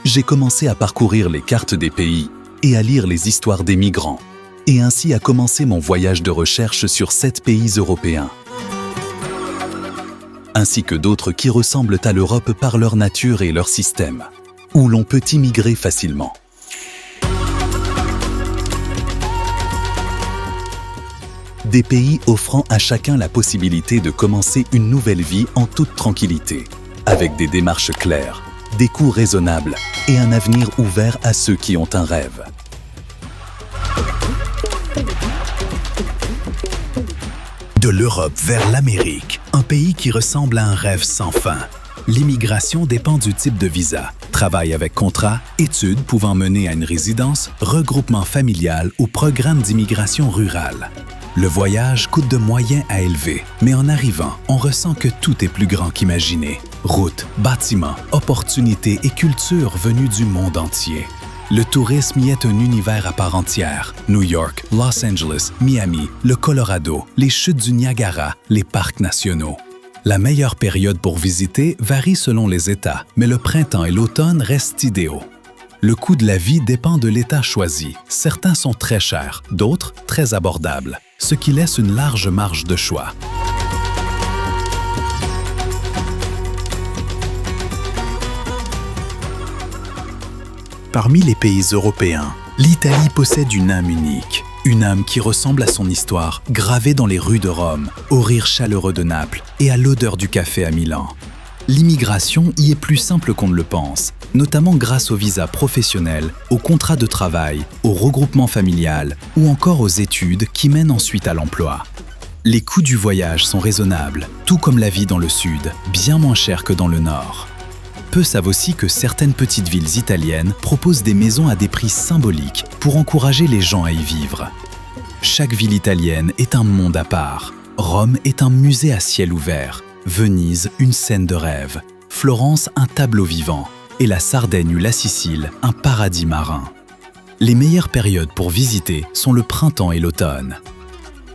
j'ai commencé à parcourir les cartes des pays et à lire les histoires des migrants, et ainsi a commencé mon voyage de recherche sur 7 pays européens, ainsi que d'autres qui ressemblent à l'Europe par leur nature et leur système, où l'on peut immigrer facilement. Des pays offrant à chacun la possibilité de commencer une nouvelle vie en toute tranquillité, avec des démarches claires, des coûts raisonnables et un avenir ouvert à ceux qui ont un rêve. De l'Europe vers l'Amérique, un pays qui ressemble à un rêve sans fin. L'immigration dépend du type de visa. Travail avec contrat, études pouvant mener à une résidence, regroupement familial ou programme d'immigration rurale. Le voyage coûte de moyen à élevé, mais en arrivant, on ressent que tout est plus grand qu'imaginé. Routes, bâtiments, opportunités et cultures venues du monde entier. Le tourisme y est un univers à part entière. New York, Los Angeles, Miami, le Colorado, les chutes du Niagara, les parcs nationaux. La meilleure période pour visiter varie selon les États, mais le printemps et l'automne restent idéaux. Le coût de la vie dépend de l'État choisi. Certains sont très chers, d'autres très abordables, ce qui laisse une large marge de choix. Parmi les pays européens, l'Italie possède une âme unique. Une âme qui ressemble à son histoire, gravée dans les rues de Rome, au rire chaleureux de Naples et à l'odeur du café à Milan. L'immigration y est plus simple qu'on ne le pense, notamment grâce aux visas professionnels, aux contrats de travail, au regroupement familial ou encore aux études qui mènent ensuite à l'emploi. Les coûts du voyage sont raisonnables, tout comme la vie dans le sud, bien moins chère que dans le nord. Peu savent aussi que certaines petites villes italiennes proposent des maisons à des prix symboliques pour encourager les gens à y vivre. Chaque ville italienne est un monde à part. Rome est un musée à ciel ouvert. Venise, une scène de rêve. Florence, un tableau vivant. Et la Sardaigne ou la Sicile, un paradis marin. Les meilleures périodes pour visiter sont le printemps et l'automne.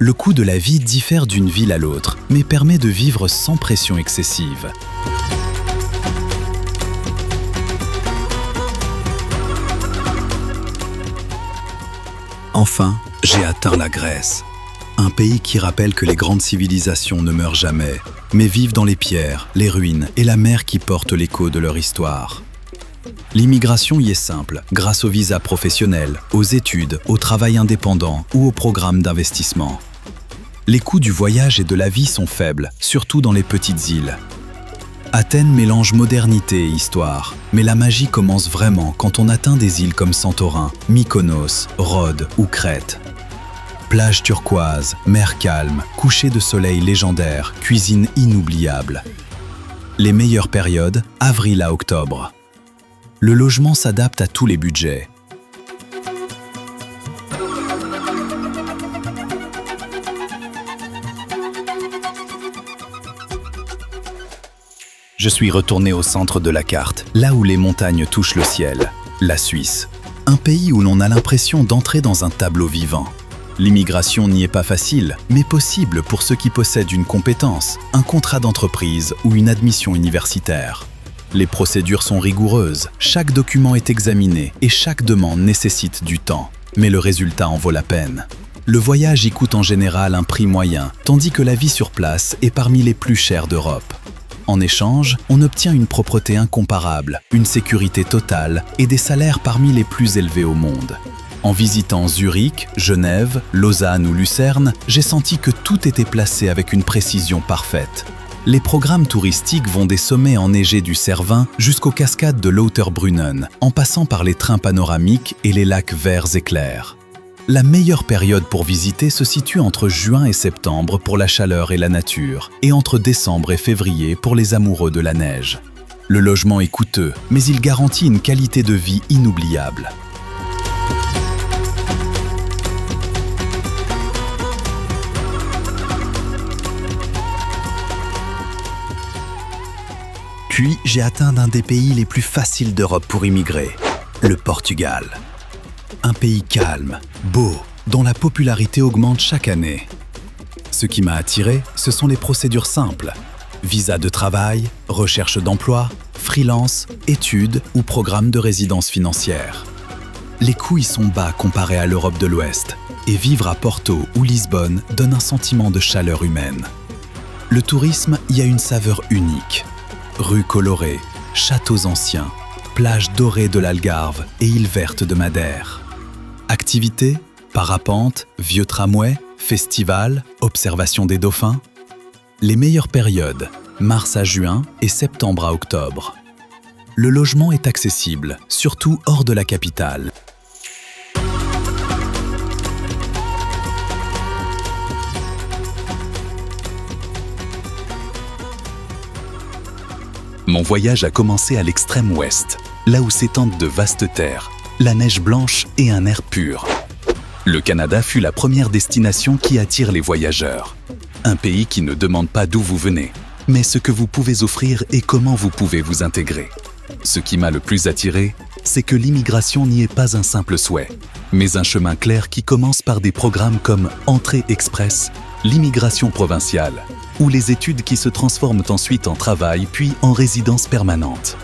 Le coût de la vie diffère d'une ville à l'autre, mais permet de vivre sans pression excessive. Enfin, j'ai atteint la Grèce. Un pays qui rappelle que les grandes civilisations ne meurent jamais, mais vivent dans les pierres, les ruines et la mer qui porte l'écho de leur histoire. L'immigration y est simple, grâce aux visas professionnels, aux études, au travail indépendant ou aux programmes d'investissement. Les coûts du voyage et de la vie sont faibles, surtout dans les petites îles. Athènes mélange modernité et histoire, mais la magie commence vraiment quand on atteint des îles comme Santorin, Mykonos, Rhodes ou Crète. Plage turquoise, mer calme, coucher de soleil légendaire, cuisine inoubliable. Les meilleures périodes, avril à octobre. Le logement s'adapte à tous les budgets. Je suis retourné au centre de la carte, là où les montagnes touchent le ciel, la Suisse. Un pays où l'on a l'impression d'entrer dans un tableau vivant. L'immigration n'y est pas facile, mais possible pour ceux qui possèdent une compétence, un contrat d'entreprise ou une admission universitaire. Les procédures sont rigoureuses, chaque document est examiné et chaque demande nécessite du temps. Mais le résultat en vaut la peine. Le voyage y coûte en général un prix moyen, tandis que la vie sur place est parmi les plus chères d'Europe. En échange, on obtient une propreté incomparable, une sécurité totale et des salaires parmi les plus élevés au monde. En visitant Zurich, Genève, Lausanne ou Lucerne, j'ai senti que tout était placé avec une précision parfaite. Les programmes touristiques vont des sommets enneigés du Cervin jusqu'aux cascades de Lauterbrunnen, en passant par les trains panoramiques et les lacs verts et clairs. La meilleure période pour visiter se situe entre juin et septembre pour la chaleur et la nature, et entre décembre et février pour les amoureux de la neige. Le logement est coûteux, mais il garantit une qualité de vie inoubliable. Puis, j'ai atteint l'un des pays les plus faciles d'Europe pour immigrer, le Portugal. Un pays calme, beau, dont la popularité augmente chaque année. Ce qui m'a attiré, ce sont les procédures simples. Visa de travail, recherche d'emploi, freelance, études ou programme de résidence financière. Les coûts y sont bas comparés à l'Europe de l'Ouest, et vivre à Porto ou Lisbonne donne un sentiment de chaleur humaine. Le tourisme y a une saveur unique. Rues colorées, châteaux anciens, plages dorées de l'Algarve et îles vertes de Madère. Activités, parapente, vieux tramway, festivals, observation des dauphins. Les meilleures périodes, mars à juin et septembre à octobre. Le logement est accessible, surtout hors de la capitale. Mon voyage a commencé à l'extrême ouest, là où s'étendent de vastes terres, la neige blanche et un air pur. Le Canada fut la première destination qui attire les voyageurs. Un pays qui ne demande pas d'où vous venez, mais ce que vous pouvez offrir et comment vous pouvez vous intégrer. Ce qui m'a le plus attiré, c'est que l'immigration n'y est pas un simple souhait, mais un chemin clair qui commence par des programmes comme Entrée Express, l'immigration provinciale, ou les études qui se transforment ensuite en travail puis en résidence permanente.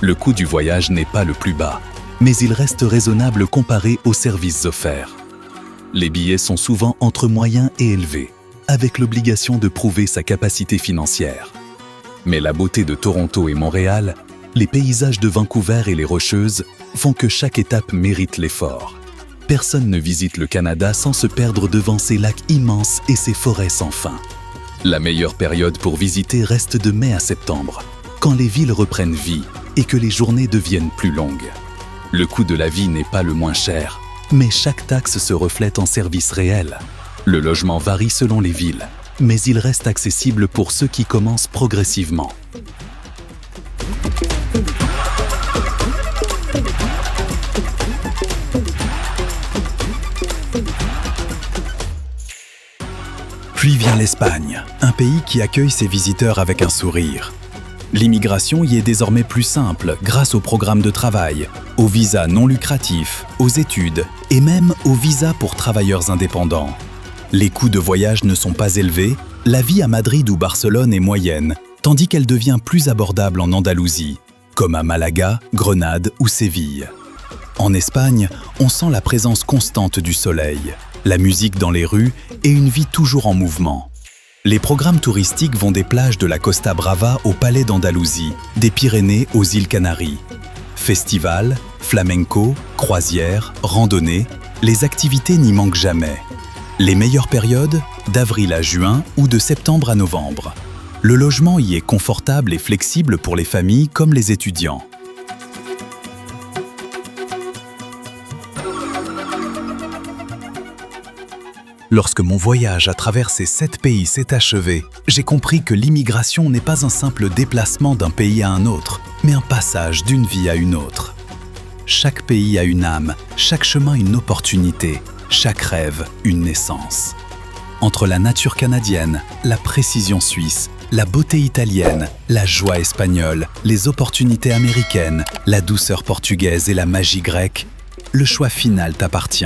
Le coût du voyage n'est pas le plus bas, mais il reste raisonnable comparé aux services offerts. Les billets sont souvent entre moyens et élevés, avec l'obligation de prouver sa capacité financière. Mais la beauté de Toronto et Montréal, les paysages de Vancouver et les Rocheuses font que chaque étape mérite l'effort. Personne ne visite le Canada sans se perdre devant ses lacs immenses et ses forêts sans fin. La meilleure période pour visiter reste de mai à septembre, quand les villes reprennent vie et que les journées deviennent plus longues. Le coût de la vie n'est pas le moins cher, mais chaque taxe se reflète en services réels. Le logement varie selon les villes, mais il reste accessible pour ceux qui commencent progressivement. Puis vient l'Espagne, un pays qui accueille ses visiteurs avec un sourire. L'immigration y est désormais plus simple grâce aux programmes de travail, aux visas non lucratifs, aux études et même aux visas pour travailleurs indépendants. Les coûts de voyage ne sont pas élevés, la vie à Madrid ou Barcelone est moyenne, tandis qu'elle devient plus abordable en Andalousie, comme à Malaga, Grenade ou Séville. En Espagne, on sent la présence constante du soleil, la musique dans les rues et une vie toujours en mouvement. Les programmes touristiques vont des plages de la Costa Brava au Palais d'Andalousie, des Pyrénées aux îles Canaries. Festivals, flamenco, croisières, randonnées, les activités n'y manquent jamais. Les meilleures périodes, d'avril à juin ou de septembre à novembre. Le logement y est confortable et flexible pour les familles comme les étudiants. Lorsque mon voyage à travers ces 7 pays s'est achevé, j'ai compris que l'immigration n'est pas un simple déplacement d'un pays à un autre, mais un passage d'une vie à une autre. Chaque pays a une âme, chaque chemin une opportunité, chaque rêve une naissance. Entre la nature canadienne, la précision suisse, la beauté italienne, la joie espagnole, les opportunités américaines, la douceur portugaise et la magie grecque, le choix final t'appartient.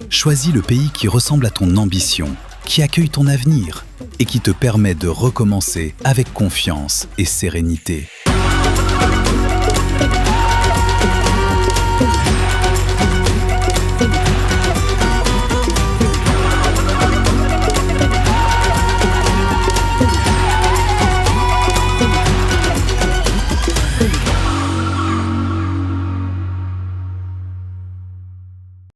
Choisis le pays qui ressemble à ton ambition, qui accueille ton avenir et qui te permet de recommencer avec confiance et sérénité.